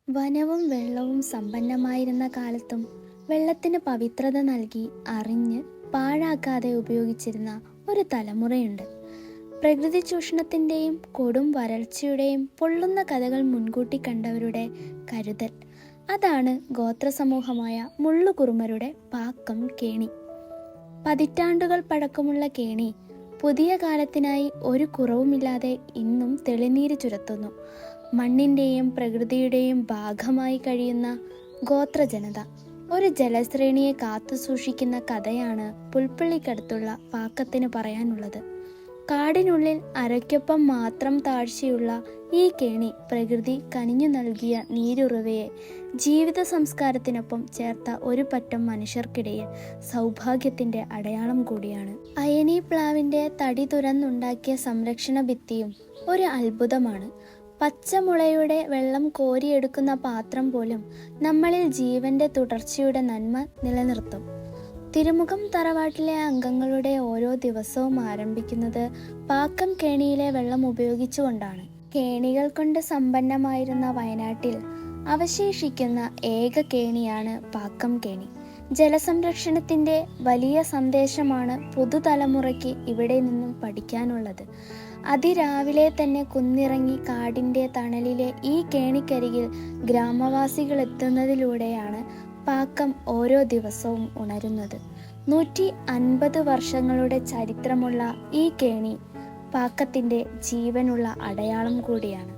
വനവും വെള്ളവും സമ്പന്നമായിരുന്ന കാലത്തും വെള്ളത്തിന് പവിത്രത നൽകി അറിഞ്ഞ് പാഴാക്കാതെ ഉപയോഗിച്ചിരുന്ന ഒരു തലമുറയുണ്ട്. പ്രകൃതി ചൂഷണത്തിൻ്റെയും കൊടും വരൾച്ചയുടെയും പൊള്ളുന്ന കഥകൾ മുൻകൂട്ടി കണ്ടവരുടെ കരുതൽ. അതാണ് ഗോത്രസമൂഹമായ മുള്ളുകുറുമരുടെ പാക്കം കേണി. പതിറ്റാണ്ടുകൾ പഴക്കമുള്ള കേണി പുതിയ കാലത്തിനായി ഒരു കുറവുമില്ലാതെ ഇന്നും തെളിനീര് ചുരത്തുന്നു. മണ്ണിൻ്റെയും പ്രകൃതിയുടെയും ഭാഗമായി കഴിയുന്ന ഗോത്രജനത ഒരു ജലശ്രേണിയെ കാത്തു സൂക്ഷിക്കുന്ന കഥയാണ് പുൽപ്പള്ളിക്കടുത്തുള്ള പാക്കത്തിന് പറയാനുള്ളത്. കാടിനുള്ളിൽ അരയ്ക്കൊപ്പം മാത്രം താഴ്ചയുള്ള ഈ കേണി പ്രകൃതി കനിഞ്ഞു നൽകിയ നീരുറവയെ ജീവിത സംസ്കാരത്തിനൊപ്പം ചേർത്ത ഒരു പറ്റം മനുഷ്യർക്കിടയിൽ സൗഭാഗ്യത്തിൻ്റെ അടയാളം കൂടിയാണ്. അയനി പ്ലാവിൻ്റെ തടി തുരന്നുണ്ടാക്കിയ സംരക്ഷണ ഭിത്തിയും ഒരു അത്ഭുതമാണ്. പച്ചമുളയുടെ വെള്ളം കോരിയെടുക്കുന്ന പാത്രം പോലും നമ്മളിൽ ജീവന്റെ തുടർച്ചയുടെ നന്മ നിലനിർത്തും. തിരുമുഖം തറവാട്ടിലെ അംഗങ്ങളുടെ ഓരോ ദിവസവും ആരംഭിക്കുന്നത് പാക്കം കേണിയിലെ വെള്ളം ഉപയോഗിച്ചുകൊണ്ടാണ്. കേണികൾ കൊണ്ട് സമ്പന്നമായിരുന്ന വയനാട്ടിൽ അവശേഷിക്കുന്ന ഏക കേണിയാണ് പാക്കം കേണി. ജലസംരക്ഷണത്തിൻ്റെ വലിയ സന്ദേശമാണ് പുതുതലമുറയ്ക്ക് ഇവിടെ നിന്നും പഠിക്കാനുള്ളത്. അതിരാവിലെ തന്നെ കുന്നിറങ്ങി കാടിൻ്റെ തണലിലെ ഈ കേണിക്കരികിൽ ഗ്രാമവാസികൾ എത്തുന്നതിലൂടെയാണ് പാക്കം ഓരോ ദിവസവും ഉണരുന്നത്. 150 വർഷങ്ങളുടെ ചരിത്രമുള്ള ഈ കേണി പാക്കത്തിൻ്റെ ജീവനുള്ള അടയാളം കൂടിയാണ്.